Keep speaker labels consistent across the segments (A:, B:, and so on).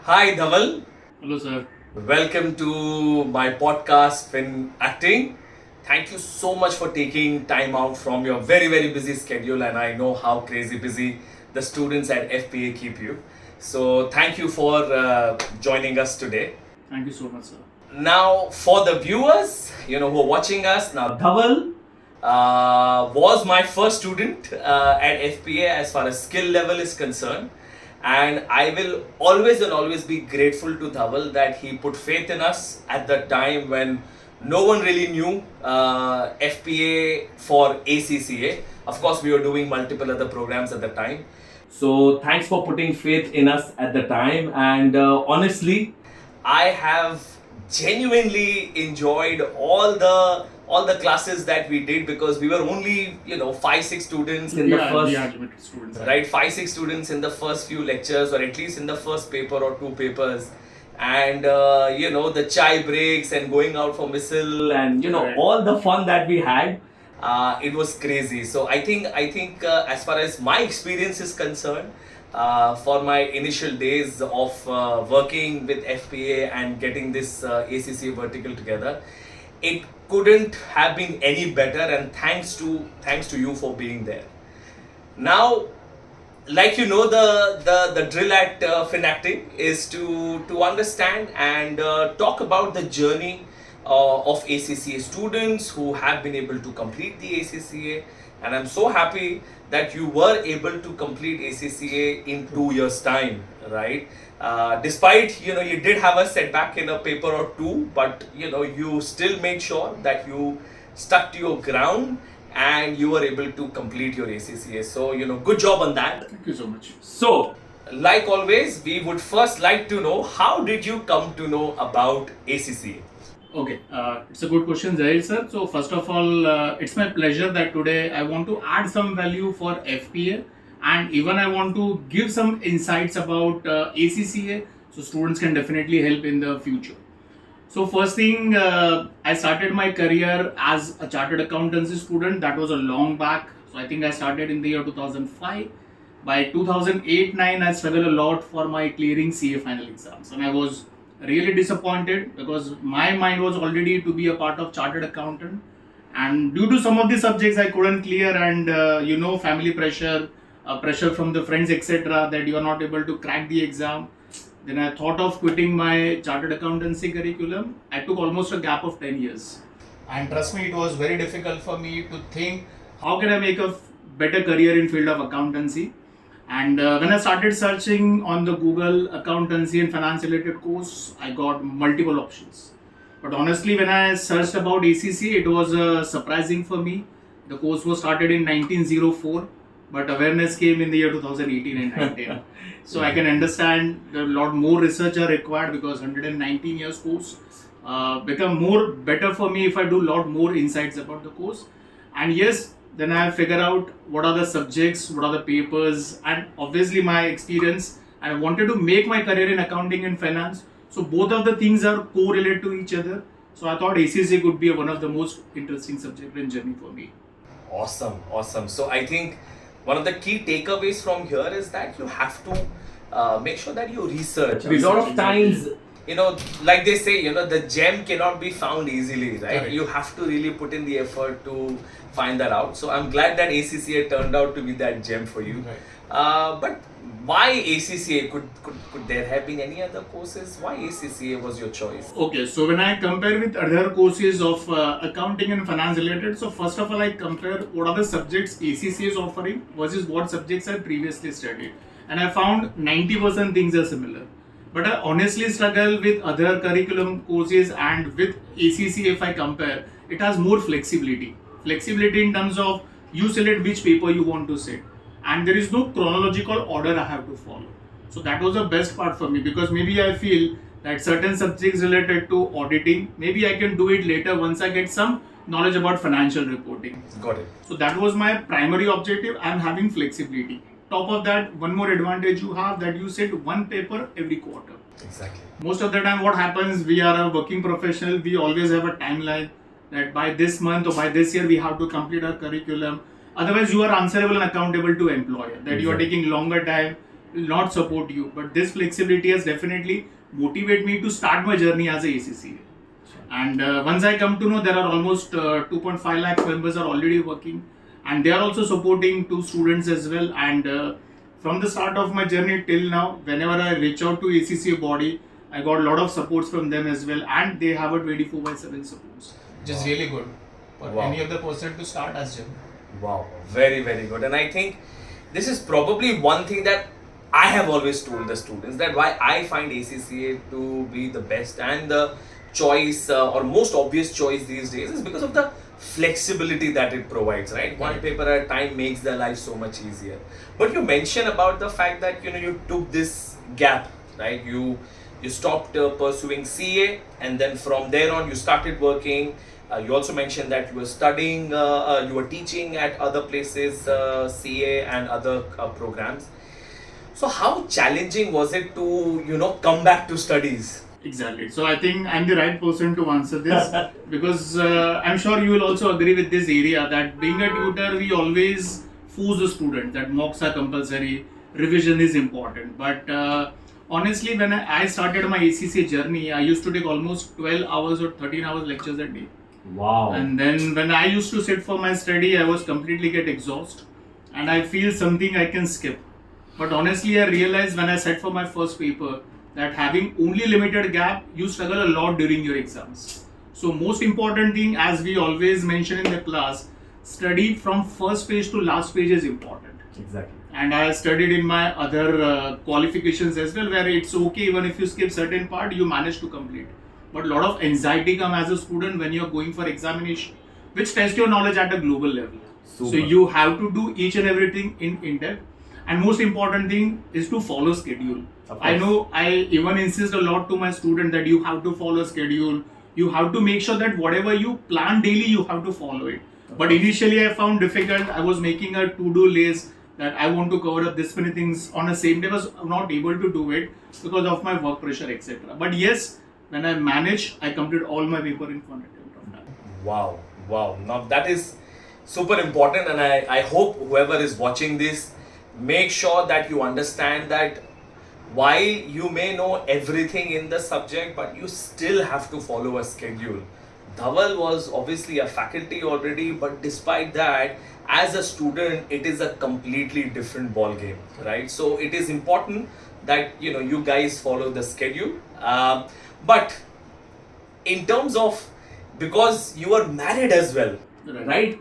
A: Hi Dhaval,
B: Hello, sir.
A: welcome to my podcast Fin Acting. Thank you so much for taking time out from your very busy schedule, and I know how crazy busy the students at FPA keep you. So thank you for joining us today.
B: Thank you so much, sir.
A: Now, for the viewers, who are watching us now, Dhaval was my first student at FPA as far as skill level is concerned, and I will always and always be grateful to Dhaval that he put faith in us at the time when no one really knew FPA for ACCA. Of course, we were doing multiple other programs at the time. So thanks for putting faith in us at the time, and honestly, I have genuinely enjoyed all the classes that we did because we were only 5-6 students in the first
B: limited students.
A: right 5-6 students in the first few lectures, or at least in the first paper or two papers, and the chai breaks and going out for missile and
B: Right.
A: all the fun that we had. It was crazy. So I think as far as my experience is concerned, for my initial days of working with FPA and getting this ACCA vertical together, it couldn't have been any better, and thanks to you for being there. Now, like the drill at Finacting is to understand and talk about the journey of ACCA students who have been able to complete the ACCA, and I'm so happy that you were able to complete ACCA in 2 years time, right? Despite you did have a setback in a paper or two, but you still made sure that you stuck to your ground and you were able to complete your ACCA. So good job on that.
B: Thank you so much.
A: So, like always, we would first like to know, how did you come to know about ACCA?
B: Okay, it's a good question, Zaheer, sir. So, first of all, it's my pleasure that today I want to add some value for FPA, and even I want to give some insights about ACCA, so students can definitely help in the future. So, first thing, I started my career as a chartered accountancy student. That was a long back. So, I think I started in the year 2005. By 2008-9, I struggled a lot for my clearing CA final exams, and I was really disappointed because my mind was already to be a part of chartered accountant, and due to some of the subjects I couldn't clear, and family pressure, pressure from the friends, etc., that you are not able to crack the exam. Then I thought of quitting my chartered accountancy curriculum. I took almost a gap of 10 years, and trust me, it was very difficult for me to think how can I make a better career in field of accountancy. And when I started searching on the Google accountancy and finance related course, I got multiple options. But honestly, when I searched about ACCA, it was surprising for me. The course was started in 1904, but awareness came in the year 2018 and 19. So I can understand a lot more research are required because 119 years course become more better for me if I do a lot more insights about the course. And yes, then I figure out what are the subjects, what are the papers, and obviously my experience. I wanted to make my career in accounting and finance. So both of the things are correlated to each other. So I thought ACCA could be one of the most interesting subject and journey for me.
A: Awesome. So I think one of the key takeaways from here is that you have to make sure that you research. A lot of times, like they say, the gem cannot be found easily, right?
B: Correct.
A: You have to really put in the effort to find that out. So I'm glad that ACCA turned out to be that gem for you.
B: Right.
A: But why ACCA? Could there have been any other courses? Why ACCA was your choice?
B: Okay, so when I compare with other courses of accounting and finance related, so first of all, I compare what are the subjects ACCA is offering versus what subjects I previously studied. And I found 90% things are similar. But I honestly struggle with other curriculum courses, and with ACCA, if I compare, it has more flexibility. Flexibility in terms of you select which paper you want to sit, and there is no chronological order I have to follow. So that was the best part for me, because maybe I feel that certain subjects related to auditing, maybe I can do it later once I get some knowledge about financial reporting.
A: Got it.
B: So that was my primary objective. I am having flexibility. Top of that, one more advantage you have, that you sit one paper every quarter.
A: Exactly.
B: Most of the time what happens, we are a working professional, we always have a timeline that by this month or by this year we have to complete our curriculum. Otherwise you are answerable and accountable to employer, that you are taking longer time, will not support you. But this flexibility has definitely motivated me to start my journey as a ACCA. And once I come to know there are almost 2.5 lakh members are already working, and they are also supporting two students as well. And from the start of my journey till now, whenever I reach out to ACCA body, I got a lot of supports from them as well, and they have a 24/7 supports, which is really good for any other person to start as well.
A: Wow, very, very good. And I think this is probably one thing that I have always told the students, that why I find ACCA to be the best and the choice or most obvious choice these days is because of the flexibility that it provides, right? One paper at a time makes their life so much easier. But you mentioned about the fact that you took this gap, right? You stopped pursuing CA, and then from there on you started working. You also mentioned that you were studying, you were teaching at other places, CA and other programs. So how challenging was it to come back to studies?
B: Exactly. So I think I'm the right person to answer this because I'm sure you will also agree with this area that being a tutor, we always force the student that mocks are compulsory, revision is important. But honestly, when I started my ACCA journey, I used to take almost 12 hours or 13 hours lectures a day.
A: Wow.
B: And then when I used to sit for my study, I was completely get exhausted, and I feel something I can skip. But honestly, I realized when I sat for my first paper that having only limited gap, you struggle a lot during your exams. So most important thing, as we always mention in the class, study from first page to last page is important.
A: Exactly.
B: And I studied in my other qualifications as well, where it's okay even if you skip certain part, you manage to complete. But a lot of anxiety come as a student when you're going for examination, which tests your knowledge at a global level.
A: Super.
B: So you have to do each and everything in depth. And most important thing is to follow schedule. I know I even insist a lot to my student that you have to follow schedule. You have to make sure that whatever you plan daily, you have to follow it. But initially I found difficult. I was making a to-do list that I want to cover up this many things on the same day. I was not able to do it because of my work pressure, etc. But yes, when I manage, I complete all my paper in 1 attempt of time.
A: Wow, wow. Now that is super important, and I hope whoever is watching this, make sure that you understand that while you may know everything in the subject, but you still have to follow a schedule. Dhaval was obviously a faculty already, but despite that, as a student, it is a completely different ball game, right? So it is important that you guys follow the schedule. But in terms of, because you were married as well, right?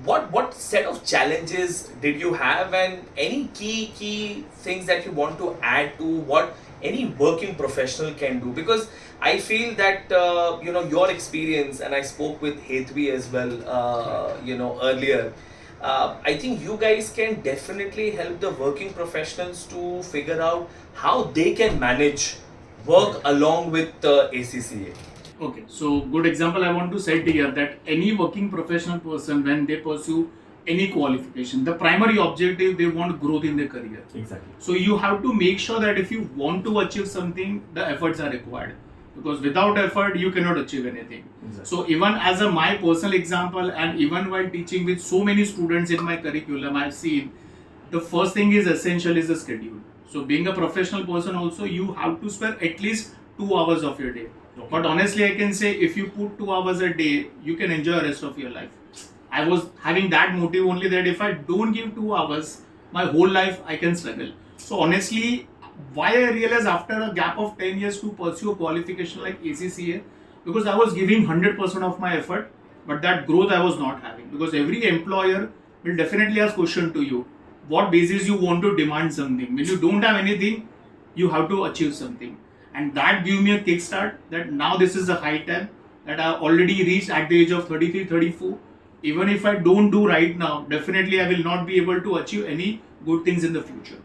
A: What set of challenges did you have, and any key things that you want to add to what any working professional can do? Because I feel that your experience, and I spoke with Hetvi as well earlier. I think you guys can definitely help the working professionals to figure out how they can manage work along with ACCA.
B: Okay, so good example I want to set here that any working professional person, when they pursue any qualification, the primary objective, they want growth in their career.
A: Exactly.
B: So you have to make sure that if you want to achieve something, the efforts are required. Because without effort, you cannot achieve anything.
A: Exactly.
B: So even as my personal example, and even while teaching with so many students in my curriculum, I've seen the first thing is essential is the schedule. So being a professional person also, you have to spend at least 2 hours of your day. Okay. But honestly, I can say if you put 2 hours a day, you can enjoy the rest of your life. I was having that motive only that if I don't give 2 hours, my whole life I can struggle. So honestly, why I realized after a gap of 10 years to pursue a qualification like ACCA, because I was giving 100% of my effort, but that growth I was not having. Because every employer will definitely ask question to you, what basis you want to demand something. When you don't have anything, you have to achieve something. And that gave me a kickstart that now this is a high time that I already reached at the age of 33, 34. Even if I don't do right now, definitely I will not be able to achieve any good things in the future.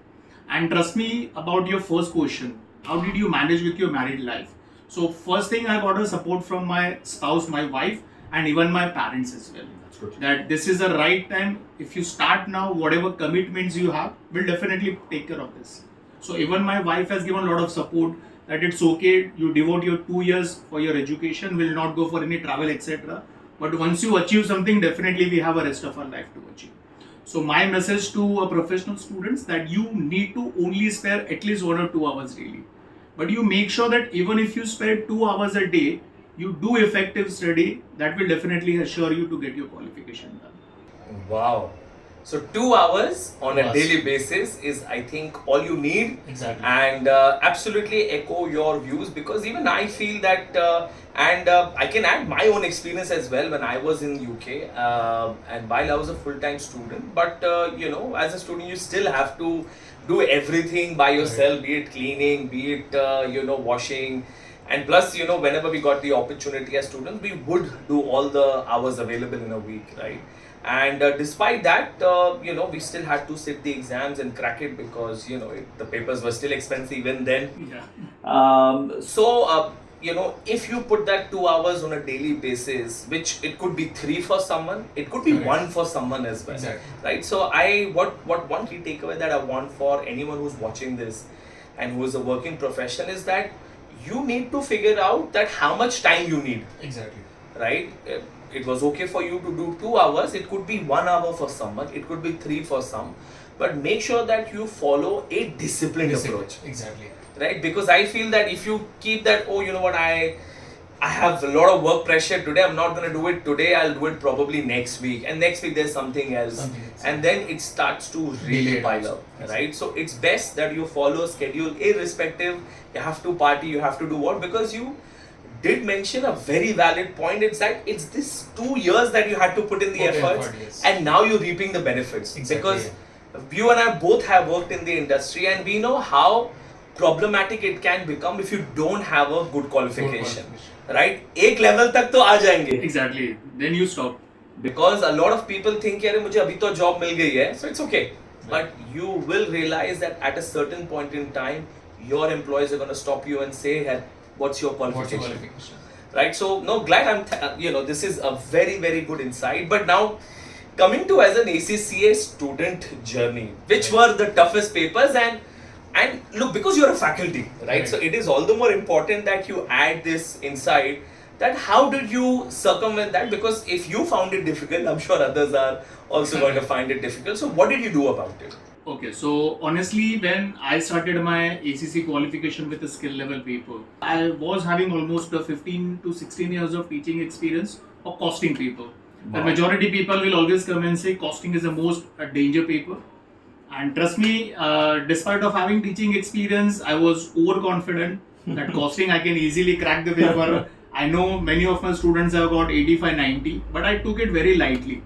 B: And trust me about your first question, how did you manage with your married life? So first thing, I got a support from my spouse, my wife, and even my parents as well.
A: That's good.
B: That this is the right time. If you start now, whatever commitments you have, will definitely take care of this. So even my wife has given a lot of support that it's okay, you devote your 2 years for your education, will not go for any travel, etc. But once you achieve something, definitely we have a rest of our life to achieve. So my message to a professional students that you need to only spare at least 1 or 2 hours daily. But you make sure that even if you spare 2 hours a day, you do effective study. That will definitely assure you to get your qualification done.
A: Wow. So 2 hours on a
C: Yes.
A: daily basis is, I think, all you need.
C: Exactly.
A: And absolutely echo your views, because even I feel that, I can add my own experience as well when I was in UK, and while I was a full-time student. But as a student, you still have to do everything by yourself, be it cleaning, be it washing. And plus, whenever we got the opportunity as students, we would do all the hours available in a week, right? And despite that, we still had to sit the exams and crack it, because the papers were still expensive even then.
B: Yeah.
A: If you put that 2 hours on a daily basis, which it could be 3 for someone, it could be
C: Correct.
A: 1 for someone as well.
C: Exactly.
A: Right? So what one key takeaway that I want for anyone who's watching this and who is a working professional is that you need to figure out that how much time you need.
C: Exactly.
A: Right? It was okay for you to do 2 hours, it could be 1 hour for someone, it could be 3 for some, but make sure that you follow a disciplined approach.
C: Exactly.
A: Right? Because I feel that if you keep that, oh, you know what, I have a lot of work pressure today, I'm not going to do it today, I'll do it probably next week, and next week there's something else, and then it starts to really
C: Delayed
A: pile
C: also.
A: up. Right? So it's best that you follow a schedule, irrespective, you have to party, you have to do what, because you did mention a very valid point. It's that it's this 2 years that you had to put in the
C: Put in
A: efforts,
C: effort, yes.
A: and now you're reaping the benefits.
C: Exactly,
A: Because you and I both have worked in the industry, and we know how problematic it can become if you don't have a good qualification. Right? एक level तक तो आ जाएंगे.
B: Exactly. Then you stop.
A: Because a lot of people think, यार मुझे अभी तो job मिल गई है, so it's okay. But you will realize that at a certain point in time, your employees are going to stop you and say, hey, what's your qualification? Right? So, no, glad this is a very, very good insight. But now, coming to as an ACCA student journey, which were the toughest papers? And look, because you're a faculty, right? So it is all the more important that you add this insight, that how did you circumvent that? Because if you found it difficult, I'm sure others are also going to find it difficult. So what did you do about it?
B: Okay, so honestly, when I started my ACC qualification with a skill level paper, I was having almost 15 to 16 years of teaching experience of costing paper. The majority people will always come and say costing is the most danger paper. And trust me, despite of having teaching experience, I was overconfident that costing I can easily crack the paper. I know many of my students have got 85, 90, but I took it very lightly.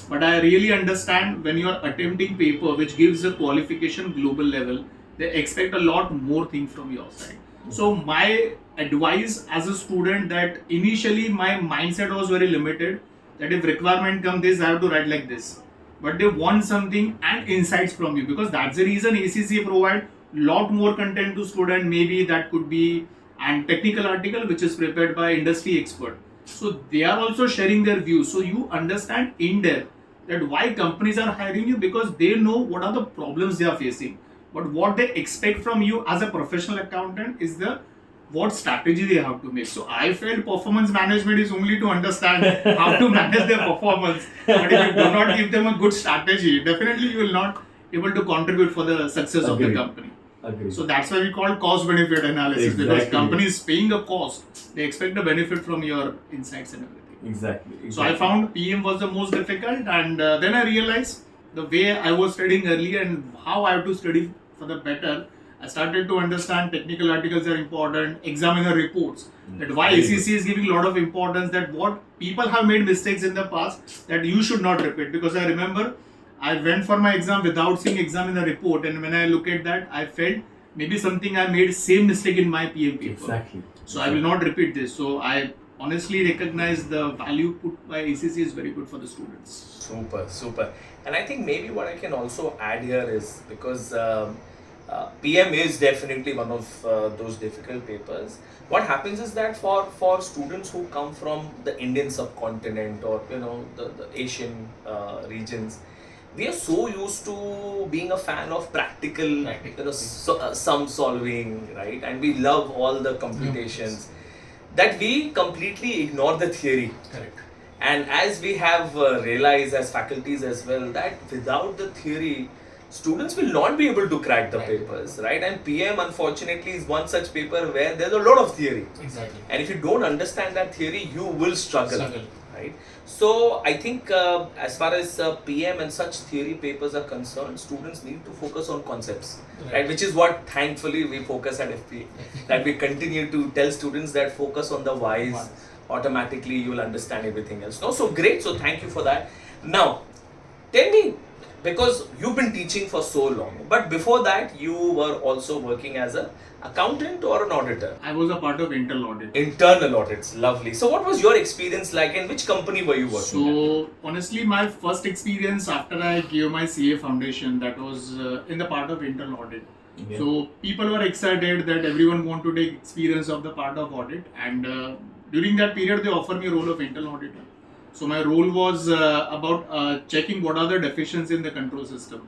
B: But I really understand when you are attempting paper which gives a qualification global level, they expect a lot more things from your side. So my advice as a student, that initially my mindset was very limited, that if requirement comes this, I have to write like this. But they want something and insights from you, because that's the reason ACCA provide lot more content to student. Maybe that could be an technical article which is prepared by industry expert. So they are also sharing their views. So you understand in depth that why companies are hiring you, because they know what are the problems they are facing. But what they expect from you as a professional accountant is the what strategy they have to make. So I felt performance management is only to understand how to manage their performance. But if you do not give them a good strategy, definitely you will not able to contribute for the success of the company. So that's why we call cost benefit analysis, because companies paying a cost, they expect a benefit from your insights and everything.
A: Exactly.
B: So I found PM was the most difficult, and then I realized the way I was studying earlier and how I have to study for the better. I started to understand technical articles are important, examiner reports, that why ACC is giving a lot of importance, that what people have made mistakes in the past that you should not repeat. Because I remember I went for my exam without seeing examiner report, and when I look at that, I felt maybe something I made same mistake in my PM paper.
A: Exactly.
B: So I will not repeat this. So I honestly recognize the value put by ACC is very good for the students.
A: Super. And I think maybe what I can also add here is, because PM is definitely one of those difficult papers. What happens is that for students who come from the Indian subcontinent, or the Asian regions, we are so used to being a fan of practical, sum solving, right? And we love all the computations, that we completely ignore the theory.
C: Correct.
A: And as we have realized as faculties as well, that without the theory, students will not be able to crack the papers, right? And PM, unfortunately, is one such paper where there's a lot of theory.
B: Exactly.
A: And if you don't understand that theory, you will struggle. Right? So I think as far as PM and such theory papers are concerned, students need to focus on concepts, right? Which is what thankfully we focus at FPA. That we continue to tell students that focus on the whys, automatically you will understand everything else. No, so great. So thank you for that. Now, tell me, because you've been teaching for so long, but before that you were also working as a accountant or an auditor?
B: I was a part of internal audit.
A: Internal audits, lovely. So what was your experience like, and which company were you working at?
B: So honestly, my first experience after I gave my CA foundation, that was in the part of internal audit.
A: Yeah.
B: So people were excited that everyone want to take experience of the part of audit, and during that period they offered me a role of internal auditor. So my role was about checking what are the deficiencies in the control system.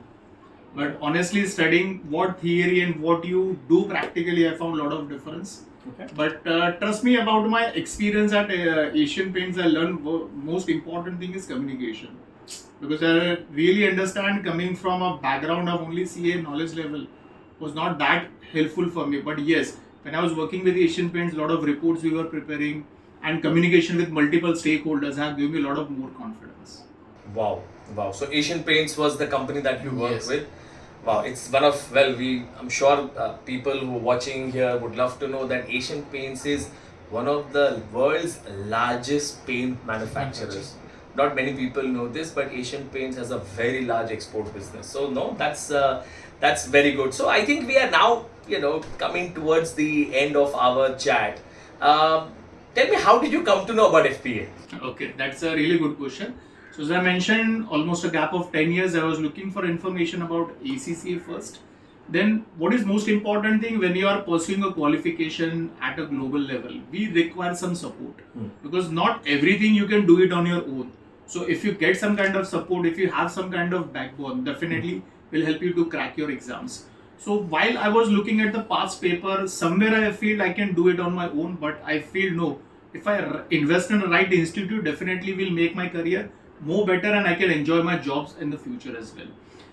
B: But honestly, studying what theory and what you do practically, I found a lot of difference.
A: Okay.
B: But trust me, about my experience at Asian Paints, I learned most important thing is communication. Because I really understand, coming from a background of only CA knowledge level was not that helpful for me. But yes, when I was working with Asian Paints, a lot of reports we were preparing and communication with multiple stakeholders have given me a lot of more confidence.
A: Wow. So Asian Paints was the company that you worked
B: Yes.
A: with. Wow, it's one of, I'm sure people who are watching here would love to know that Asian Paints is one of the world's largest paint manufacturers. Not many people know this, but Asian Paints has a very large export business. So no, that's very good. So I think we are now, coming towards the end of our chat. Tell me, how did you come to know about FPA?
B: Okay, that's a really good question. So as I mentioned, almost a gap of 10 years, I was looking for information about ACCA first. Then what is most important thing when you are pursuing a qualification at a global level, we require some support because not everything you can do it on your own. So if you get some kind of support, if you have some kind of backbone, definitely will help you to crack your exams. So while I was looking at the past paper, somewhere I feel I can do it on my own, but I feel no, if I invest in the right institute, definitely will make my career more better and I can enjoy my jobs in the future as well.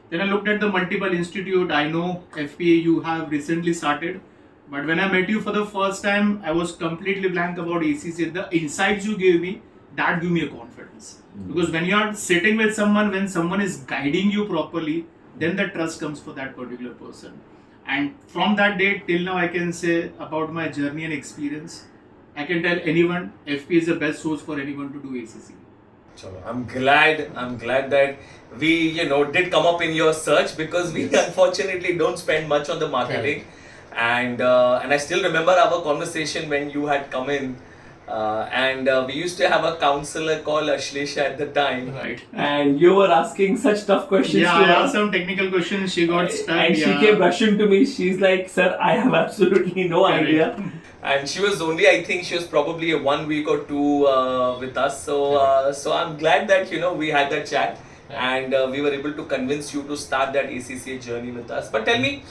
B: Then I looked at the multiple institute. I know FPA you have recently started, but when I met you for the first time, I was completely blank about ACCA. The insights you gave me, that gave me a confidence. Because when you are sitting with someone, when someone is guiding you properly, then the trust comes for that particular person. And from that day till now, I can say about my journey and experience, I can tell anyone FPA is the best source for anyone to do ACCA.
A: Chalo, I'm glad that we did come up in your search, because we unfortunately don't spend much on the marketing. And I still remember our conversation when you had come in, and we used to have a counselor called Ashlesha at the time,
B: Right.
C: and you were asking such tough questions
B: Yeah,
C: to
B: I
C: her.
B: asked some technical questions. She got stuck.
C: And she came rushing to me. She's like, "Sir, I have absolutely no
B: Correct.
C: idea."
A: and she was only, I think she was probably a 1 week or two with us. So I'm glad that we had that chat, and we were able to convince you to start that ACCA journey with us. But tell me,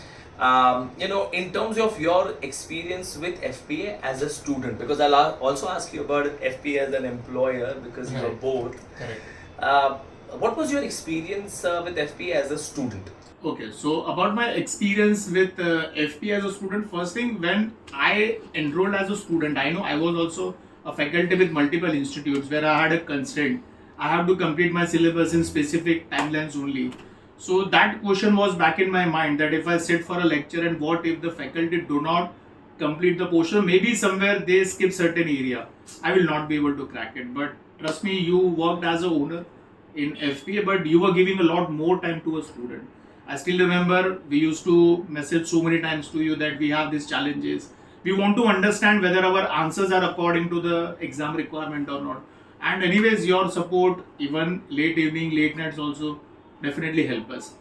A: in terms of your experience with FPA as a student, because I'll also ask you about FPA as an employer, because you are both.
B: Correct.
A: What was your experience with FPA as a student?
B: Okay, so about my experience with FP as a student, first thing, when I enrolled as a student, I know I was also a faculty with multiple institutes where I had a constraint. I have to complete my syllabus in specific timelines only. So that question was back in my mind, that if I sit for a lecture and what if the faculty do not complete the portion, maybe somewhere they skip certain area, I will not be able to crack it. But trust me, you worked as a owner in FPA, but you were giving a lot more time to a student. I still remember we used to message so many times to you that we have these challenges. We want to understand whether our answers are according to the exam requirement or not. And anyways, your support, even late evening, late nights also definitely help us.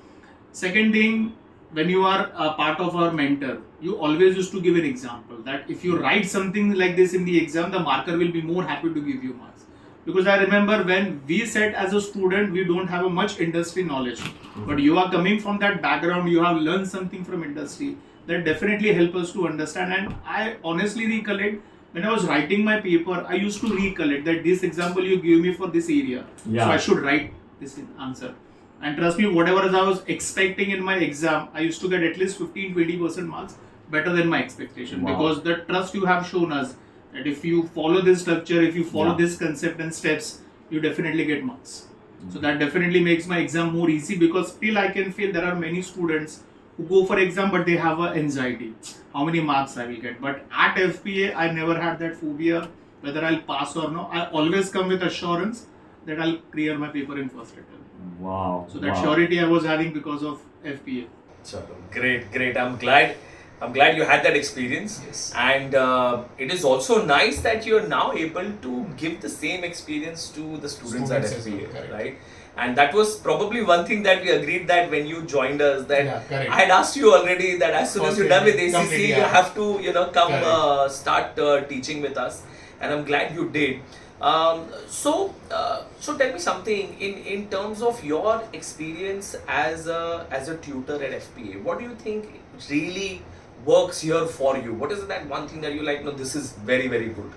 B: Second thing, when you are a part of our mentor, you always used to give an example that if you write something like this in the exam, the marker will be more happy to give you marks. Because I remember when we said as a student, we don't have a much industry knowledge, but you are coming from that background, you have learned something from industry that definitely help us to understand. And I honestly recollect when I was writing my paper, I used to recollect that this example you gave me for this area.
C: Yeah.
B: So I should write this answer. And trust me, whatever I was expecting in my exam, I used to get at least 15-20% marks better than my expectation.
C: Wow.
B: Because the trust you have shown us that if you follow this structure, if you follow
C: Yeah.
B: this concept and steps, you definitely get marks. So that definitely makes my exam more easy, because still I can feel there are many students who go for exam but they have a anxiety. How many marks I will get? But at FPA, I never had that phobia whether I'll pass or no. I always come with assurance that I'll clear my paper in first attempt.
C: Wow.
B: So that surety I was having because of FPA.
A: Chalo, great. I'm glad you had that experience.
B: Yes.
A: And it is also nice that you're now able to give the same experience to the students at
D: Students as well,
A: FPA,
D: correct.
A: right? And that was probably one thing that we agreed that when you joined us, that
D: Yeah, correct.
A: I had asked you already that as soon as you're done with ACCA,
D: Complete,
A: you
D: yeah.
A: have to come
D: Correct.
A: start teaching with us, and I'm glad you did. So tell me something in terms of your experience as a tutor at FPA. What do you think really works here for you? What is that one thing that you like? No, this is very good.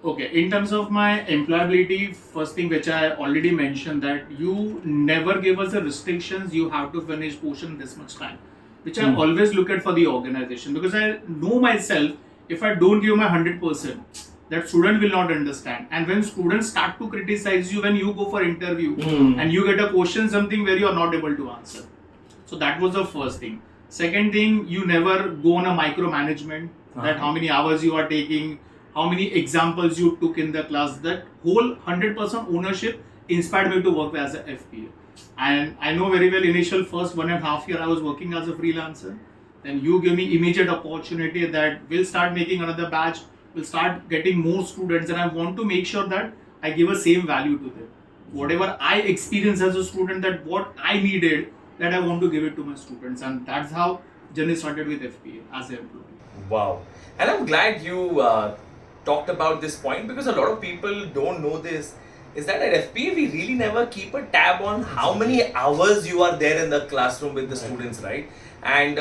B: Okay, in terms of my employability, first thing which I already mentioned, that you never give us the restrictions, you have to finish portion this much time, which I always look at for the organization, because I know myself, if I don't give my 100%, that student will not understand. And when students start to criticize you when you go for interview and you get a question something where you are not able to answer. So that was the first thing. Second thing, you never go on a micromanagement, that how many hours you are taking, how many examples you took in the class. That whole 100% ownership inspired me to work as a FPA. And I know very well, initial first 1.5 year I was working as a freelancer. Then you give me immediate opportunity that we'll start making another batch, we'll start getting more students, and I want to make sure that I give a same value to them. Whatever I experience as a student, that what I needed, that I want to give it to my students. And that's how journey started with FPA as an employee.
A: Wow. And I'm glad you talked about this point, because a lot of people don't know this, is that at FPA we really never keep a tab on how many hours you are there in the classroom with the students, right? And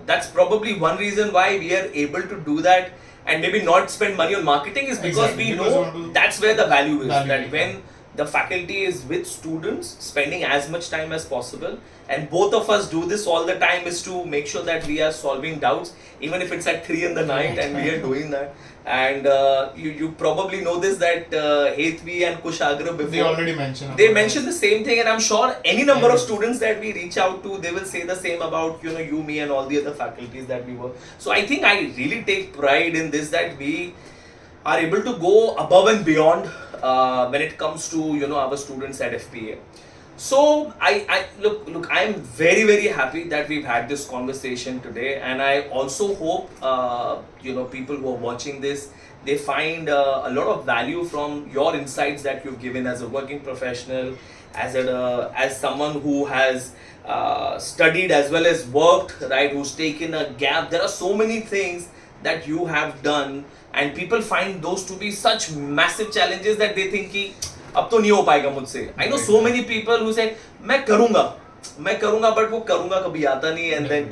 A: that's probably one reason why we are able to do that and maybe not spend money on marketing, is because
D: Exactly,
A: we
D: because
A: know
D: we want to-
A: that's where the value is.
D: Value,
A: That
D: yeah.
A: when the faculty is with students, spending as much time as possible, and both of us do this all the time, is to make sure that we are solving doubts, even if it's at 3 in the night, and we are doing that. And you probably know this, that Hetvi and Kushagra before
D: They already mentioned.
A: they
D: about
A: mentioned the same thing, and I'm sure any number of students that we reach out to, they will say the same about you, me, and all the other faculties that we work. So I think I really take pride in this, that we are able to go above and beyond when it comes to our students at FPA. So I look, I'm very happy that we've had this conversation today, and I also hope people who are watching this, they find a lot of value from your insights that you've given as a working professional, as someone who has studied as well as worked, right? Who's taken a gap. There are so many things that you have done, and people find those to be such massive challenges that they think कि अब तो नहीं हो पाएगा मुझसे. I know so many people who say मैं करूँगा but वो करूँगा कभी आता नहीं, and then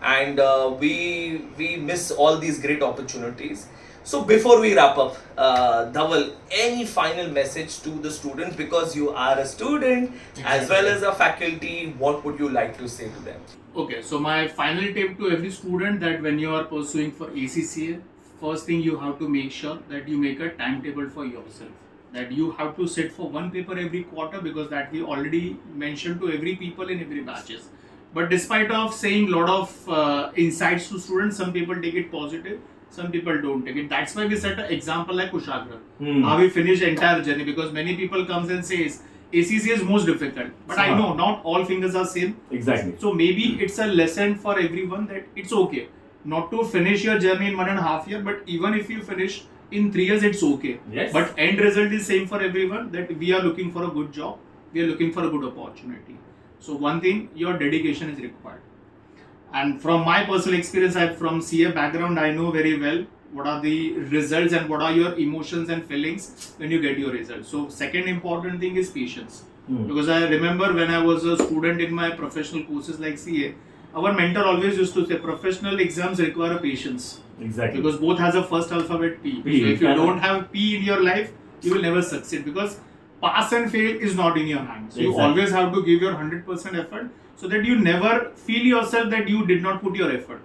A: and we miss all these great opportunities. So before we wrap up, Dhaval, any final message to the students, because you are a student as well as a faculty, what would you like to say to them?
B: Okay, so my final tip to every student, that when you are pursuing for ACCA, first thing you have to make sure that you make a timetable for yourself. That you have to sit for one paper every quarter, because that we already mentioned to every people in every batches. But despite of saying lot of insights to students, some people take it positive, some people don't take it. That's why we set an example like Kushagra. How we finish the entire journey, because many people comes and says ACCA is most difficult. But I know not all fingers are same.
C: Exactly.
B: So maybe it's a lesson for everyone that it's okay not to finish your journey in 1.5 years, but even if you finish in 3 years, it's okay.
C: Yes.
B: But end result is same for everyone, that we are looking for a good job, we are looking for a good opportunity. So one thing, your dedication is required. And from my personal experience, I'm from CA background, I know very well what are the results and what are your emotions and feelings when you get your results. So second important thing is patience. Because I remember when I was a student in my professional courses like CA, our mentor always used to say professional exams require a patience.
C: Exactly.
B: Because both has a first alphabet P.
C: P.
B: So if you don't have P in your life, you will never succeed because pass and fail is not in your hands. So you
C: Exactly.
B: always have to give your 100% effort so that you never feel yourself that you did not put your effort.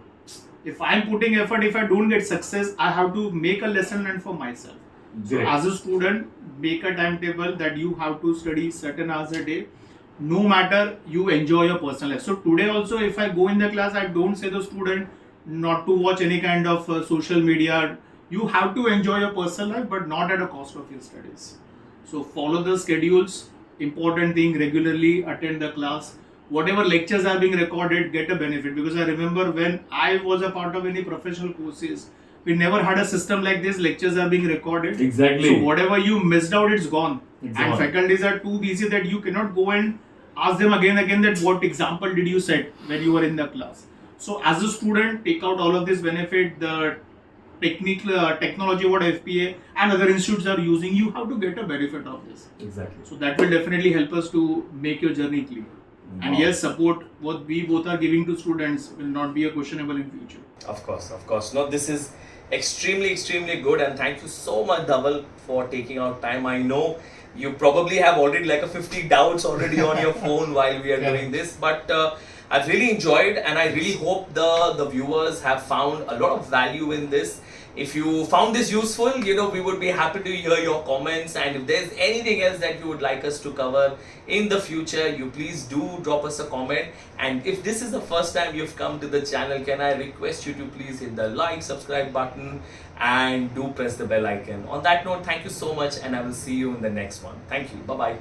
B: If I'm putting effort, if I don't get success, I have to make a lesson learned for myself. So
C: Great.
B: as a student, make a timetable that you have to study certain hours a day. No matter you enjoy your personal life. So today also, if I go in the class, I don't say the student not to watch any kind of social media. You have to enjoy your personal life, but not at a cost of your studies. So follow the schedules. Important thing, regularly attend the class. Whatever lectures are being recorded, get a benefit. Because I remember when I was a part of any professional courses, we never had a system like this. Lectures are being recorded.
C: Exactly.
B: So whatever you missed out, it's gone.
C: It's
B: And
C: gone.
B: faculties are too busy that you cannot go and ask them again that what example did you set when you were in the class. So as a student, take out all of this benefit, the technology what FPA and other institutes are using, you have to get a benefit of this.
C: Exactly.
B: So that will definitely help us to make your journey clear. And
C: Wow.
B: yes, support what we both are giving to students will not be a questionable in future.
A: Of course, of course. No, this is extremely good, and thank you so much, Dhaval, for taking out time. I know you probably have already like a 50 doubts already on your phone while we are doing this, but I've really enjoyed, and I really hope the viewers have found a lot of value in this. If you found this useful, we would be happy to hear your comments, and if there's anything else that you would like us to cover in the future, you please do drop us a comment. And if this is the first time you've come to the channel, can I request you to please hit the like, subscribe button and do press the bell icon. On that note, thank you so much, and I will see you in the next one. Thank you. Bye-bye.